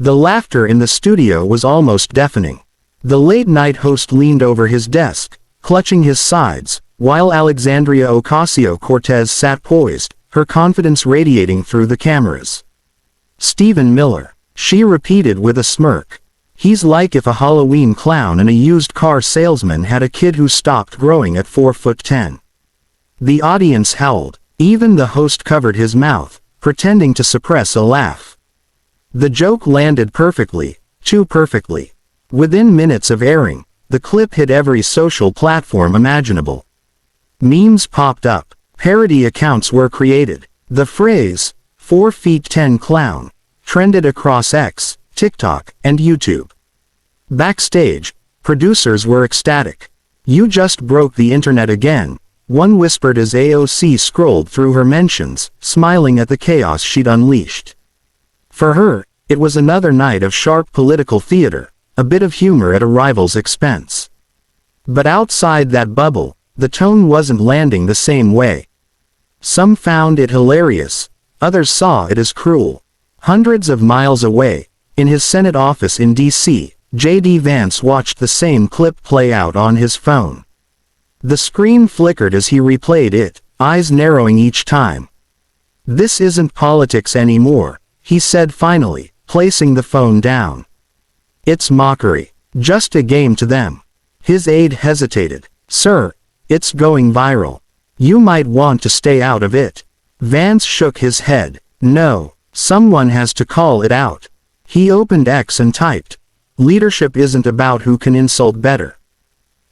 The laughter in the studio was almost deafening. The late-night host leaned over his desk, clutching his sides, while Alexandria Ocasio-Cortez sat poised, her confidence radiating through the cameras. "Stephen Miller," she repeated with a smirk. "He's like if a Halloween clown and a used car salesman had a kid who stopped growing at 4'10". The audience howled. Even the host covered his mouth, pretending to suppress a laugh. The joke landed perfectly, too perfectly. Within minutes of airing, the clip hit every social platform imaginable. Memes popped up. Parody accounts were created. The phrase, 4'10" clown, trended across X, TikTok, and YouTube. Backstage, producers were ecstatic. "You just broke the internet again," one whispered as AOC scrolled through her mentions, smiling at the chaos she'd unleashed. For her, it was another night of sharp political theater, a bit of humor at a rival's expense. But outside that bubble, the tone wasn't landing the same way. Some found it hilarious, others saw it as cruel. Hundreds of miles away, in his Senate office in D.C., JD Vance watched the same clip play out on his phone. The screen flickered as he replayed it, eyes narrowing each time. "This isn't politics anymore," he said finally, placing the phone down. "It's mockery. Just a game to them." His aide hesitated. "Sir, it's going viral. You might want to stay out of it." Vance shook his head. "No, someone has to call it out." He opened X and typed, "Leadership isn't about who can insult better.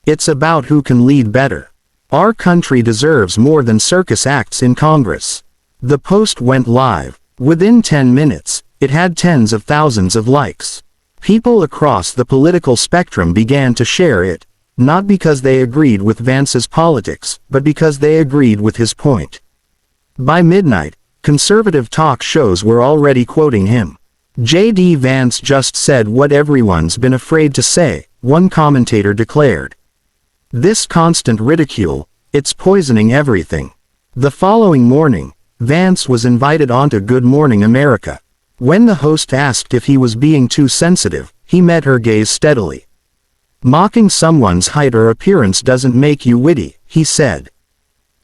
It's about who can lead better. Our country deserves more than circus acts in Congress." The post went live. Within 10 minutes, it had tens of thousands of likes. People across the political spectrum began to share it, not because they agreed with Vance's politics, but because they agreed with his point. By midnight, conservative talk shows were already quoting him. "JD Vance just said what everyone's been afraid to say," one commentator declared. "This constant ridicule, it's poisoning everything." The following morning, Vance was invited onto Good Morning America. When the host asked if he was being too sensitive, he met her gaze steadily. "Mocking someone's height or appearance doesn't make you witty," he said.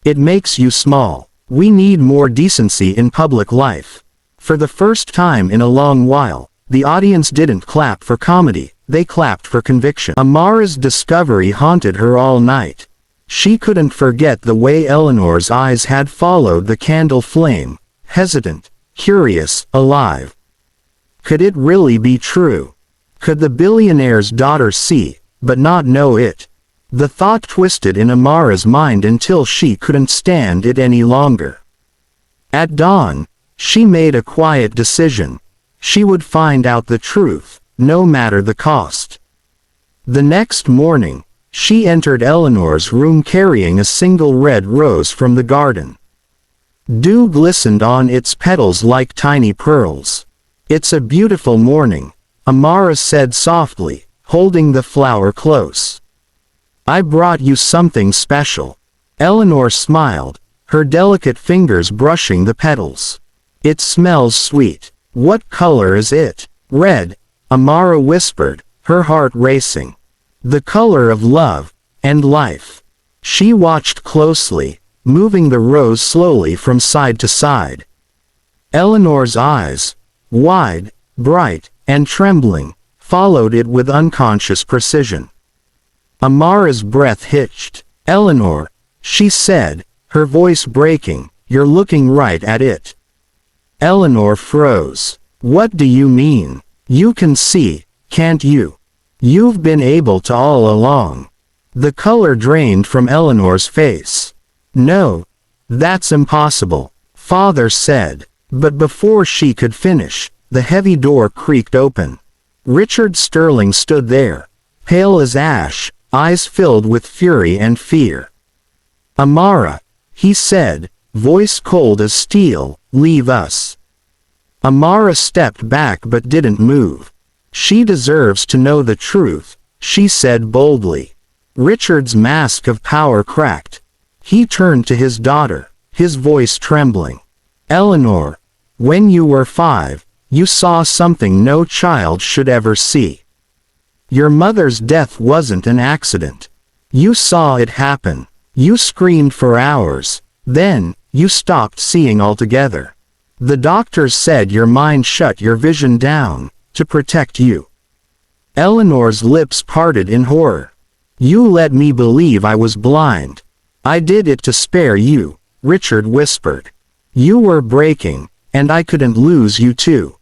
"It makes you small. We need more decency in public life." For the first time in a long while, the audience didn't clap for comedy, they clapped for conviction. Amara's discovery haunted her all night. She couldn't forget the way Eleanor's eyes had followed the candle flame, hesitant, curious, alive. Could it really be true? Could the billionaire's daughter see, but not know it? The thought twisted in Amara's mind until she couldn't stand it any longer. At dawn, she made a quiet decision. She would find out the truth, no matter the cost. The next morning, she entered Eleanor's room carrying a single red rose from the garden. Dew glistened on its petals like tiny pearls. "It's a beautiful morning," Amara said softly, holding the flower close. "I brought you something special." Eleanor smiled, her delicate fingers brushing the petals. "It smells sweet." "What color is it?" "Red," Amara whispered, her heart racing. "The color of love and life." She watched closely, moving the rose slowly from side to side. Eleanor's eyes, wide, bright, and trembling, followed it with unconscious precision. Amara's breath hitched. "Eleanor," she said, her voice breaking, "you're looking right at it." Eleanor froze. "What do you mean? You can see, can't you? You've been able to all along." The color drained from Eleanor's face. "No, that's impossible," Father said. But before she could finish, the heavy door creaked open. Richard Sterling stood there, pale as ash, eyes filled with fury and fear. "Amara," he said, voice cold as steel, "leave us." Amara stepped back but didn't move. "She deserves to know the truth," she said boldly. Richard's mask of power cracked. He turned to his daughter, his voice trembling. "Eleanor, when you were 5, You saw something no child should ever see. Your mother's death wasn't an accident. You saw it happen. You screamed for hours. Then, you stopped seeing altogether. The doctors said your mind shut your vision down, to protect you. Eleanor's lips parted in horror. You let me believe I was blind. I did it to spare you, Richard whispered. You were breaking, and I couldn't lose you too.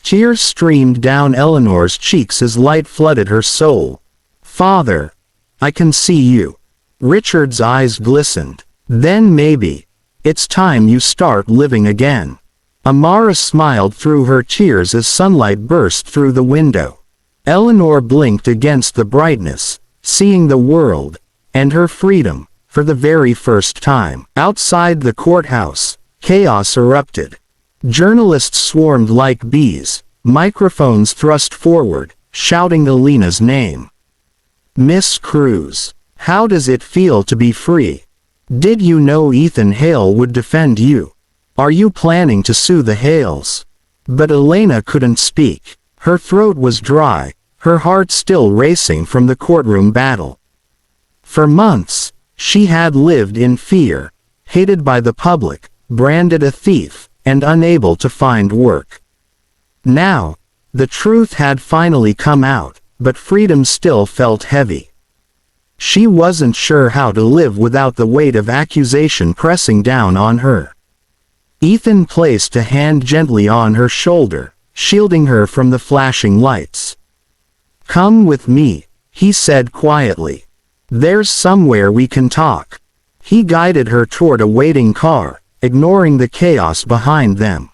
Tears streamed down Eleanor's cheeks as light flooded her soul. Father, I can see you. Richard's eyes glistened. Then maybe, it's time you start living again. Amara smiled through her tears as sunlight burst through the window. Eleanor blinked against the brightness, seeing the world, and her freedom, for the very first time. Outside the courthouse, chaos erupted. Journalists swarmed like bees, microphones thrust forward, shouting Alina's name. Miss Cruz, how does it feel to be free? Did you know Ethan Hale would defend you? Are you planning to sue the Hales? But Elena couldn't speak. Her throat was dry, her heart still racing from the courtroom battle. For months, she had lived in fear, hated by the public, branded a thief, and unable to find work. Now, the truth had finally come out, but freedom still felt heavy. She wasn't sure how to live without the weight of accusation pressing down on her. Ethan placed a hand gently on her shoulder, shielding her from the flashing lights. Come with me, he said quietly. There's somewhere we can talk. He guided her toward a waiting car, ignoring the chaos behind them.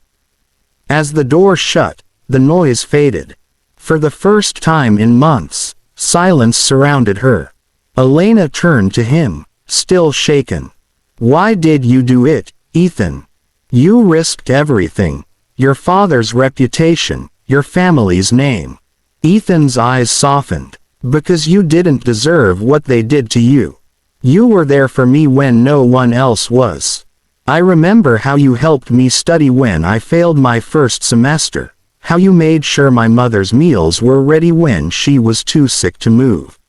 As the door shut, the noise faded. For the first time in months, silence surrounded her. Elena turned to him, still shaken. Why did you do it, Ethan? You risked everything. Your father's reputation, your family's name. Ethan's eyes softened. Because you didn't deserve what they did to you. You were there for me when no one else was. I remember how you helped me study when I failed my first semester, how you made sure my mother's meals were ready when she was too sick to move.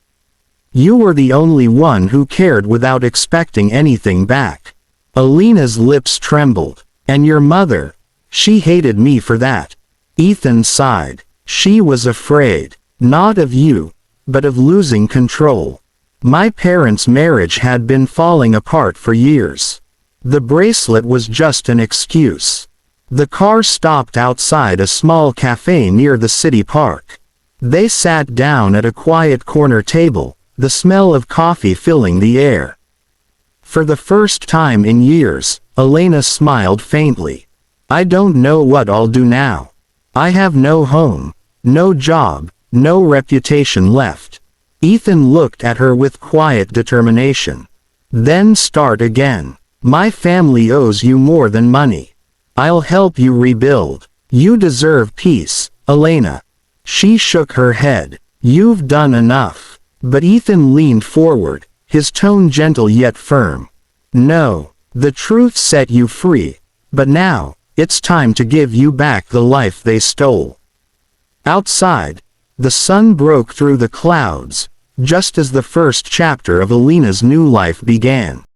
You were the only one who cared without expecting anything back. Alina's lips trembled. And your mother, she hated me for that. Ethan sighed. She was afraid, not of you, but of losing control. My parents' marriage had been falling apart for years. The bracelet was just an excuse. The car stopped outside a small cafe near the city park. They sat down at a quiet corner table, the smell of coffee filling the air. For the first time in years, Elena smiled faintly. I don't know what I'll do now. I have no home, no job, no reputation left. Ethan looked at her with quiet determination. Then start again. My family owes you more than money. I'll help you rebuild. You deserve peace, Elena. She shook her head. You've done enough. But Ethan leaned forward, his tone gentle yet firm. No, the truth set you free, but now, it's time to give you back the life they stole. Outside, the sun broke through the clouds, just as the first chapter of Alina's new life began.